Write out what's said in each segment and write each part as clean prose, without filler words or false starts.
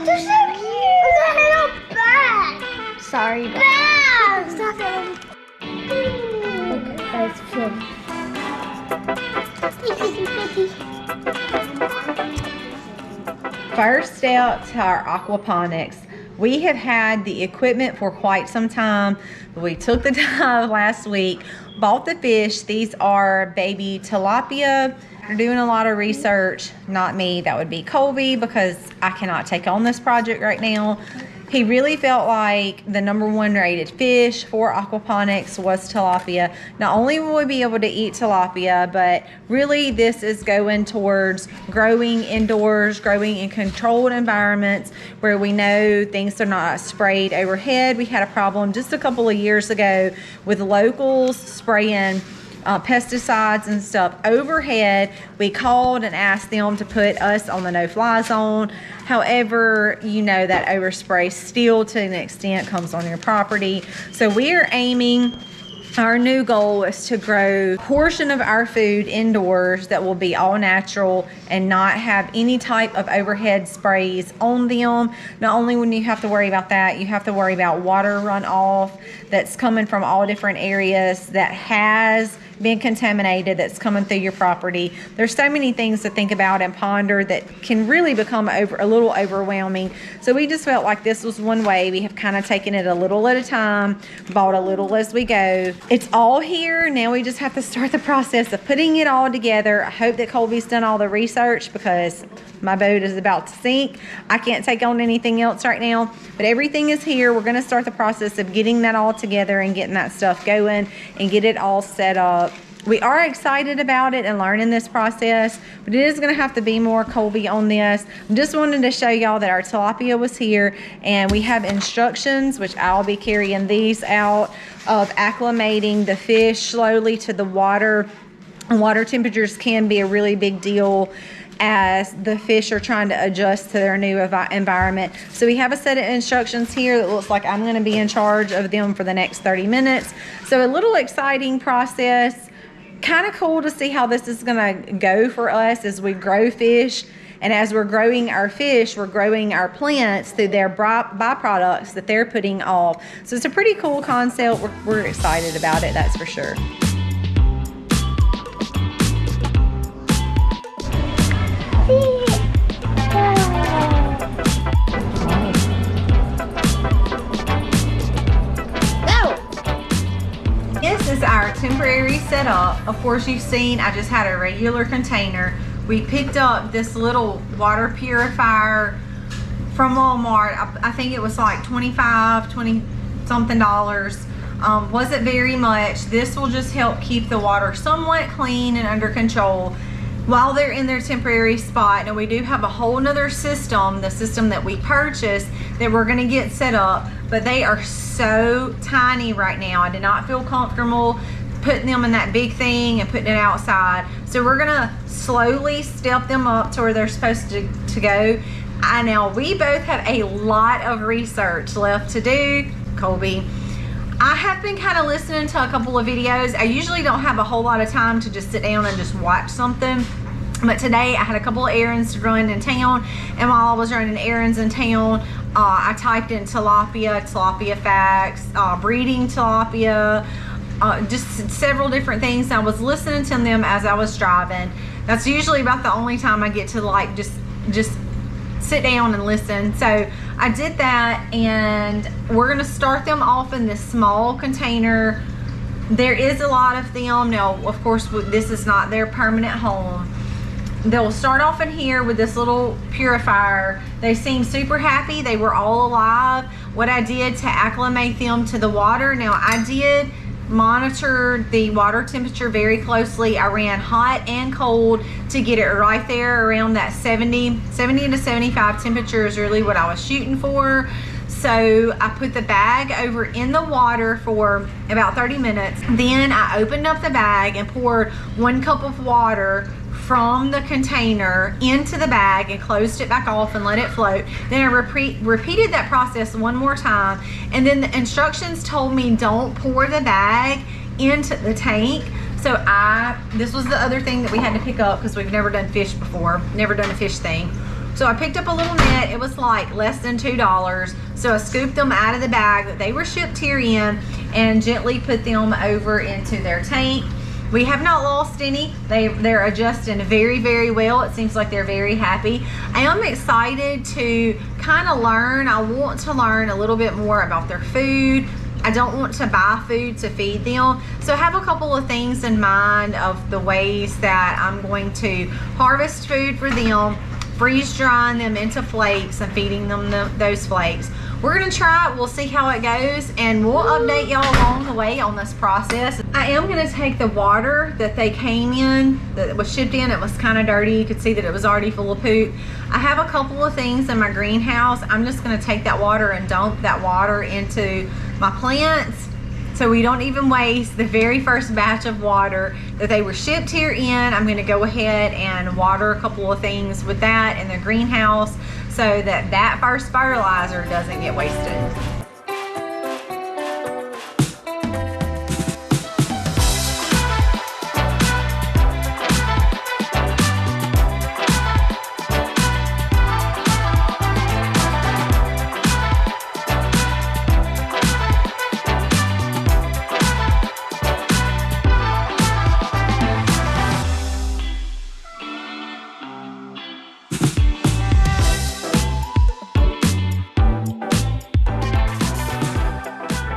they're so cute. It's a little bag. Sorry, but Bag. Stop it. okay, that's good. First step to our aquaponics. We have had the equipment for quite some time. We took the time last week, bought the fish. These are baby tilapia. We're doing a lot of research. Not me, that would be Colby, because I cannot take on this project right now. He really felt like the #1 rated fish for aquaponics was tilapia. Not only will we be able to eat tilapia, but really this is going towards growing indoors, growing in controlled environments where we know things are not sprayed overhead. We had a problem just a couple of years ago with locals spraying pesticides and stuff overhead. We called and asked them to put us on the no-fly zone. However, you know that overspray still to an extent comes on your property. So we are aiming, our new goal is to grow a portion of our food indoors that will be all natural and not have any type of overhead sprays on them. Not only when you have to worry about that, you have to worry about water runoff that's coming from all different areas that has been contaminated, that's coming through your property. There's so many things to think about and ponder that can really become a little overwhelming. So we just felt like this was one way. We have kind of taken it a little at a time, bought a little as we go. It's all here. Now we just have to start the process of putting it all together. I hope that Colby's done all the research because my boat is about to sink. I can't take on anything else right now, but everything is here. We're gonna start the process of getting that all together and getting that stuff going and get it all set up. We are excited about it and learning this process, but it is gonna have to be more Colby on this. Just wanted to show y'all that our tilapia was here, and we have instructions, which I'll be carrying these out, of acclimating the fish slowly to the water. Water temperatures can be a really big deal as the fish are trying to adjust to their new environment. So we have a set of instructions here that looks like I'm gonna be in charge of them for the next 30 minutes. So a little exciting process, kind of cool to see how this is gonna go for us as we grow fish. And as we're growing our fish, we're growing our plants through their byproducts that they're putting off. So it's a pretty cool concept. We're excited about it, that's for sure. This is our temporary setup. Of course, you've seen I just had a regular container. We picked up this little water purifier from Walmart. I think it was like $20 something. Wasn't very much. This will just help keep the water somewhat clean and under control while they're in their temporary spot. Now we do have a whole nother system, the system that we purchased, that we're gonna get set up, but they are so tiny right now. I did not feel comfortable putting them in that big thing and putting it outside. So we're gonna slowly step them up to where they're supposed to go. I know we both have a lot of research left to do, Colby. I have been kind of listening to a couple of videos. I usually don't have a whole lot of time to just sit down and just watch something. But today I had a couple of errands to run in town, and while I was running errands in town, I typed in tilapia facts, breeding tilapia, just several different things. I was listening to them as I was driving. That's usually about the only time I get to like just sit down and listen. So I did that, and we're gonna start them off in this small container. There is a lot of them. Now, of course, this is not their permanent home. They'll start off in here with this little purifier. They seem super happy. They were all alive. What I did to acclimate them to the water, now I did monitor the water temperature very closely. I ran hot and cold to get it right there around that 70 to 75 temperature is really what I was shooting for. So I put the bag over in the water for about 30 minutes. Then I opened up the bag and poured 1 cup of water from the container into the bag and closed it back off and let it float. Then I repeated that process one more time, and then the instructions told me don't pour the bag into the tank. So this was the other thing that we had to pick up because we've never done fish before, never done a fish thing. So I picked up a little net. It was like less than $2. So I scooped them out of the bag that they were shipped here in and gently put them over into their tank. We have not lost any. They're adjusting very, very well. It seems like they're very happy. I am excited to kind of learn. I want to learn a little bit more about their food. I don't want to buy food to feed them. So I have a couple of things in mind of the ways that I'm going to harvest food for them, freeze drying them into flakes and feeding them those flakes. We're gonna try it, we'll see how it goes, and we'll update y'all along the way on this process. I am gonna take the water that they came in, that was shipped in. It was kind of dirty. You could see that it was already full of poop. I have a couple of things in my greenhouse. I'm just gonna take that water and dump that water into my plants so we don't even waste the very first batch of water that they were shipped here in. I'm gonna go ahead and water a couple of things with that in the greenhouse so that that first fertilizer doesn't get wasted.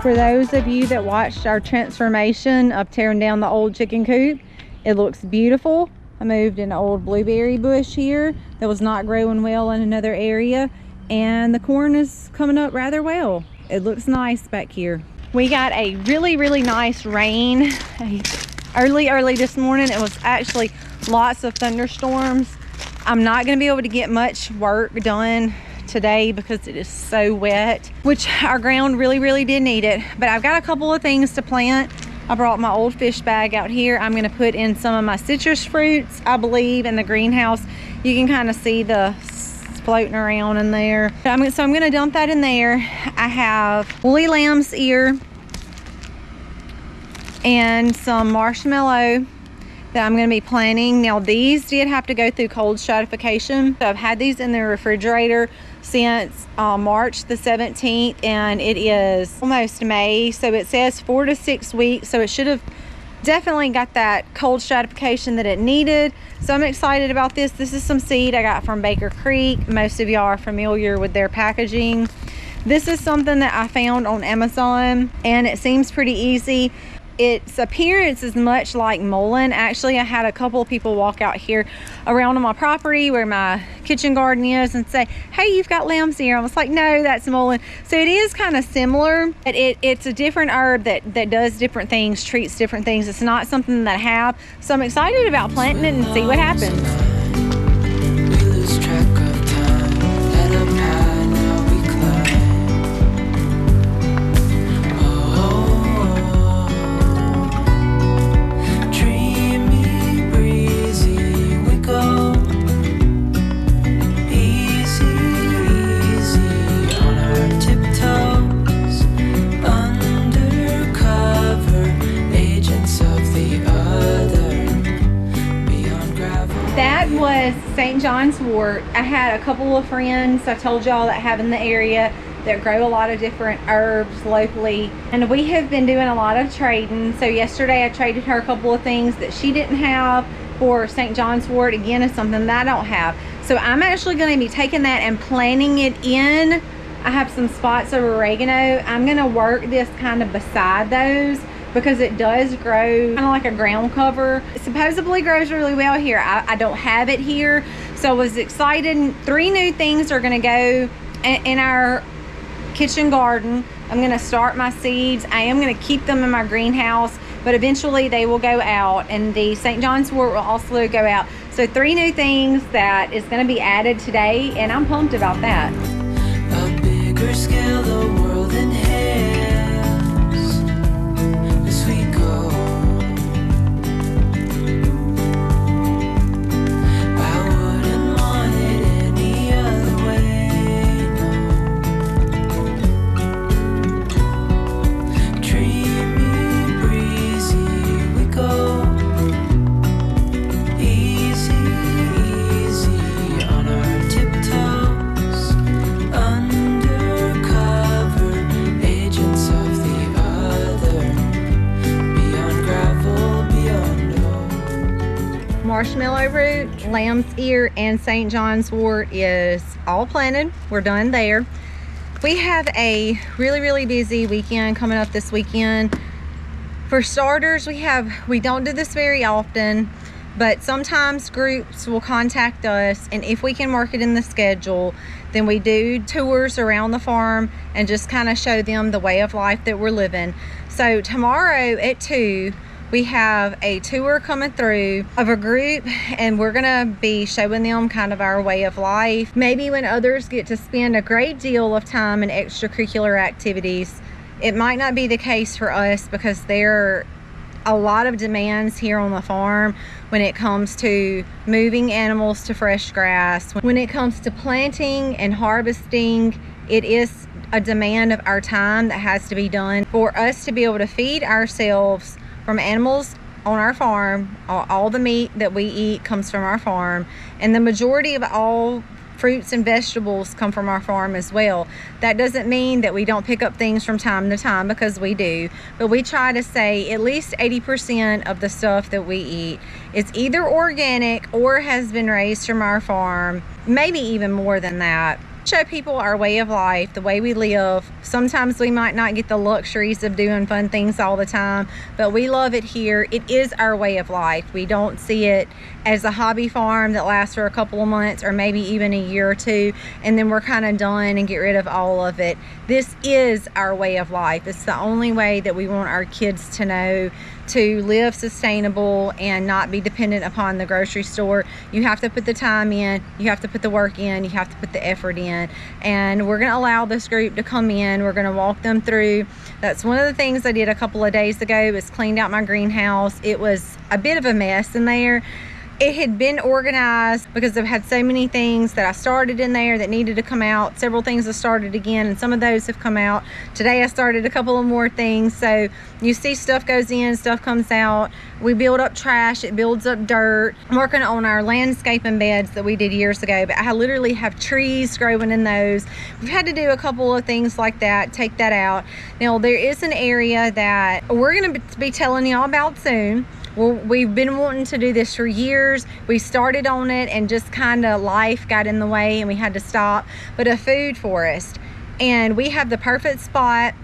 For those of you that watched our transformation of tearing down the old chicken coop, it looks beautiful. I moved an old blueberry bush here that was not growing well in another area, and the corn is coming up rather well. It looks nice back here. We got a really, really nice rain early this morning. It was actually lots of thunderstorms. I'm not going to be able to get much work done today because it is so wet, which our ground really did need it. But I've got a couple of things to plant. I brought my old fish bag out here. I'm going to put in some of my citrus fruits, I believe, in the greenhouse. You can kind of see the floating around in there. So I'm going to dump that in there. I have woolly lamb's ear and some marshmallow that I'm going to be planting. Now these did have to go through cold stratification. So I've had these in the refrigerator since March the 17th, and it is almost May. So it says 4 to 6 weeks. So it should have definitely got that cold stratification that it needed. So I'm excited about this. This is some seed I got from Baker Creek. Most of y'all are familiar with their packaging. This is something that I found on Amazon, and it seems pretty easy. Its appearance is much like mullein. Actually, I had a couple of people walk out here around on my property where my kitchen garden is and say, hey, you've got lamb's ear. I was like, no, that's mullein. So it is kind of similar, but it's a different herb that does different things, treats different things. It's not something that I have. So I'm excited about planting it and see what happens. St. John's wort. I had a couple of friends I told y'all that have in the area that grow a lot of different herbs locally, and we have been doing a lot of trading. So yesterday I traded her a couple of things that she didn't have for St. John's wort. Again, it's something that I don't have. So I'm actually going to be taking that and planting it in. I have some spots of oregano. I'm going to work this kind of beside those because it does grow kind of like a ground cover. It supposedly grows really well here. I don't have it here, so I was excited. 3 new things are going to go in our kitchen garden. I'm going to start my seeds. I am going to keep them in my greenhouse, but eventually they will go out, and the St. John's wort will also go out. So 3 new things that is going to be added today, and I'm pumped about that. A bigger scale, the world inhales as we go. I wouldn't want it any other way, no. Dreamy, breezy we go. Easy, easy on our tiptoes. marshmallow root, lamb's ear, and St. John's wort is all planted. We're done there. We have a really busy weekend coming up this weekend. For starters, we don't do this very often, but sometimes groups will contact us, and if we can work it in the schedule, then we do tours around the farm and just kind of show them the way of life that we're living. So tomorrow at 2, we have a tour coming through of a group, and we're gonna be showing them kind of our way of life. Maybe when others get to spend a great deal of time in extracurricular activities, it might not be the case for us, because there are a lot of demands here on the farm when it comes to moving animals to fresh grass. When it comes to planting and harvesting, it is a demand of our time that has to be done for us to be able to feed ourselves from animals on our farm. All the meat that we eat comes from our farm, and the majority of all fruits and vegetables come from our farm as well. That doesn't mean that we don't pick up things from time to time, because we do, but we try to say at least 80% of the stuff that we eat is either organic or has been raised from our farm, maybe even more than that. Show people our way of life, the way we live. Sometimes we might not get the luxuries of doing fun things all the time, but we love it here. It is our way of life. We don't see it as a hobby farm that lasts for a couple of months or maybe even a year or two, and then we're kind of done and get rid of all of it. This is our way of life. It's the only way that we want our kids to know to live sustainable and not be dependent upon the grocery store. You have to put the time in, you have to put the work in, you have to put the effort in, and we're going to allow this group to come in. We're going to walk them through. That's one of the things I did a couple of days ago, is cleaned out my greenhouse. It was a bit of a mess in there. It had been organized because I've had so many things that I started in there that needed to come out. Several things I started again, and some of those have come out. Today I started a couple of more things. So you see stuff goes in, stuff comes out. We build up trash, it builds up dirt. I'm working on our landscaping beds that we did years ago, but I literally have trees growing in those. We've had to do a couple of things like that, take that out. Now there is an area that we're going to be telling y'all about soon. Well, we've been wanting to do this for years. We started on it and just kind of life got in the way and we had to stop. But a food forest, and we have the perfect spot.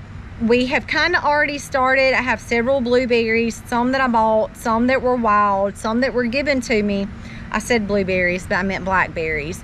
We have kind of already started. I have several blueberries, some that I bought, some that were wild, some that were given to me. I said blueberries, but I meant blackberries.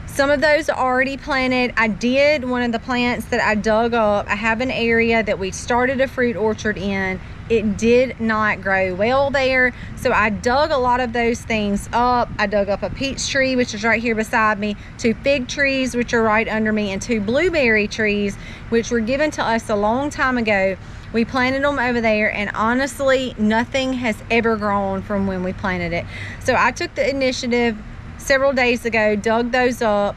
Some of those are already planted. I did one of the plants that I dug up. I have an area that we started a fruit orchard in. It did not grow well there, so I dug a lot of those things up. I dug up a peach tree, which is right here beside me, 2 fig trees, which are right under me, and 2 blueberry trees, which were given to us a long time ago. We planted them over there, and honestly, nothing has ever grown from when we planted it. So I took the initiative several days ago, dug those up.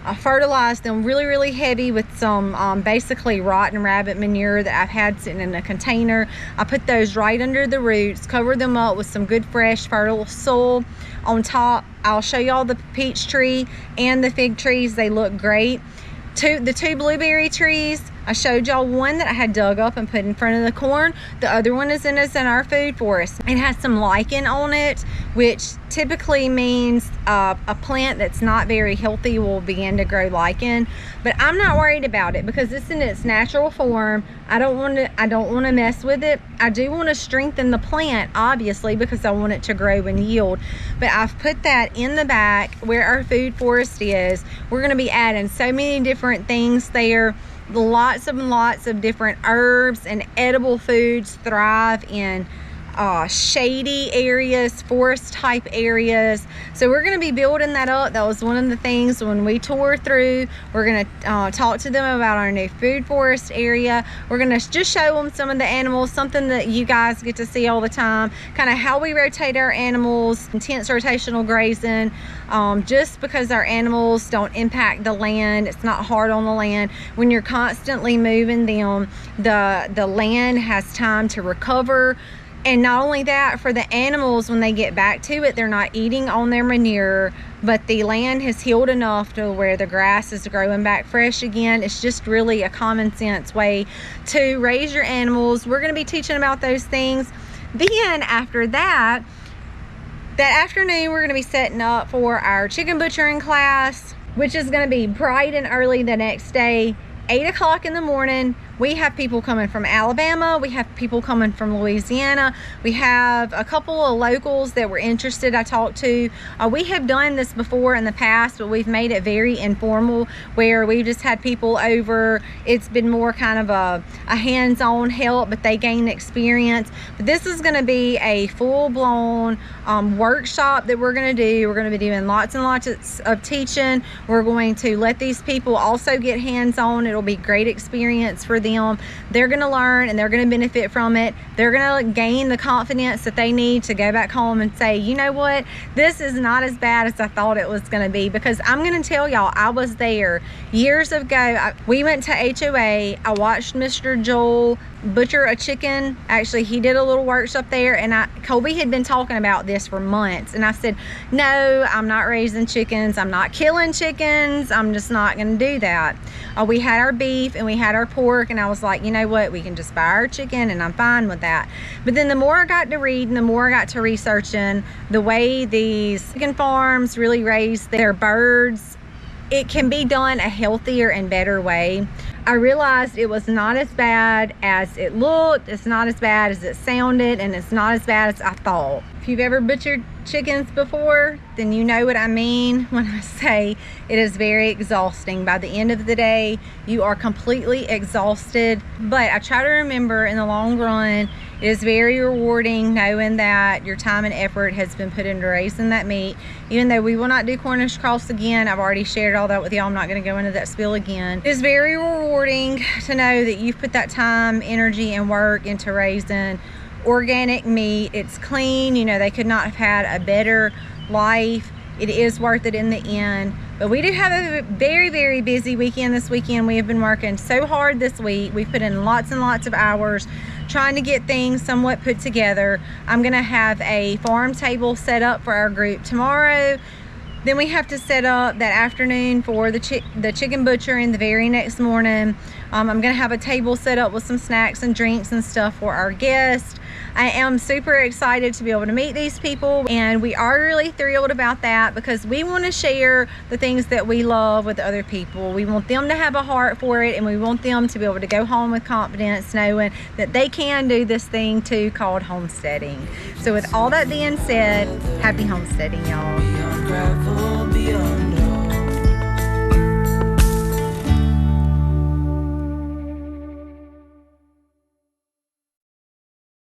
I fertilized them really heavy with some basically rotten rabbit manure that I've had sitting in a container. I put those right under the roots, covered them up with some good fresh fertile soil on top. I'll show y'all the peach tree and the fig trees. They look great. The 2 blueberry trees, I showed y'all one that I had dug up and put in front of the corn. The other one is in our food forest. It has some lichen on it, which typically means a plant that's not very healthy will begin to grow lichen. But I'm not worried about it because it's in its natural form. I don't want to mess with it. I do want to strengthen the plant, obviously, because I want it to grow and yield. But I've put that in the back where our food forest is. We're going to be adding so many different things there. Lots of different herbs and edible foods thrive in shady areas, forest type areas. So we're going to be building that up. That was one of the things when we tour through. We're going to talk to them about our new food forest area. We're going to just show them some of the animals, something that you guys get to see all the time, kind of how we rotate our animals, intense rotational grazing, just because our animals don't impact the land. It's not hard on the land. When you're constantly moving them, the land has time to recover. And not only that, for the animals, when they get back to it, they're not eating on their manure, but the land has healed enough to where the grass is growing back fresh again. It's just really a common sense way to raise your animals. We're going to be teaching about those things. Then after that, That afternoon, we're gonna be setting up for our chicken butchering class, which is gonna be bright and early the next day, 8 o'clock in the morning. We have people coming from Alabama. We have people coming from Louisiana. We have a couple of locals that were interested I talked to. We have done this before in the past, but we've made it very informal where we've just had people over. It's been more kind of a hands-on help, but they gain experience. But this is gonna be a full-blown workshop that we're gonna do. We're gonna be doing lots and lots of teaching. We're going to let these people also get hands-on. It'll be great experience for them. They're going to learn and they're going to benefit from it. They're going to gain the confidence that they need to go back home and say, you know what, this is not as bad as I thought it was going to be. Because I'm going to tell y'all, I was there years ago. We went to HOA. I watched Mr. Joel butcher a chicken. Actually, he did a little workshop there, and Colby had been talking about this for months, and I said, no, I'm not raising chickens, I'm not killing chickens, I'm just not going to do that. We had our beef and we had our pork, and I was like, you know what, we can just buy our chicken and I'm fine with that. But then the more I got to read and the more I got to researching the way these chicken farms really raise their birds, it can be done a healthier and better way. I realized it was not as bad as it looked, it's not as bad as it sounded, and it's not as bad as I thought. If you've ever butchered chickens before, then you know what I mean when I say it is very exhausting. By the end of the day, you are completely exhausted. But I try to remember in the long run, it is very rewarding knowing that your time and effort has been put into raising that meat. Even though we will not do Cornish cross again, I've already shared all that with y'all. I'm not going to go into that spiel again. It is very rewarding to know that you've put that time, energy, and work into raising organic meat. It's clean. You know, they could not have had a better life. It is worth it in the end. But we do have a very, very busy weekend this weekend. We have been working so hard this week. We've put in lots and lots of hours trying to get things somewhat put together. I'm gonna have a farm table set up for our group tomorrow. Then we have to set up that afternoon for the chicken butchering the very next morning. I'm gonna have a table set up with some snacks and drinks and stuff for our guests. I am super excited to be able to meet these people, and we are really thrilled about that because we want to share the things that we love with other people. We want them to have a heart for it, and we want them to be able to go home with confidence knowing that they can do this thing too called homesteading. So with all that being said, happy homesteading, y'all. Beyond gravel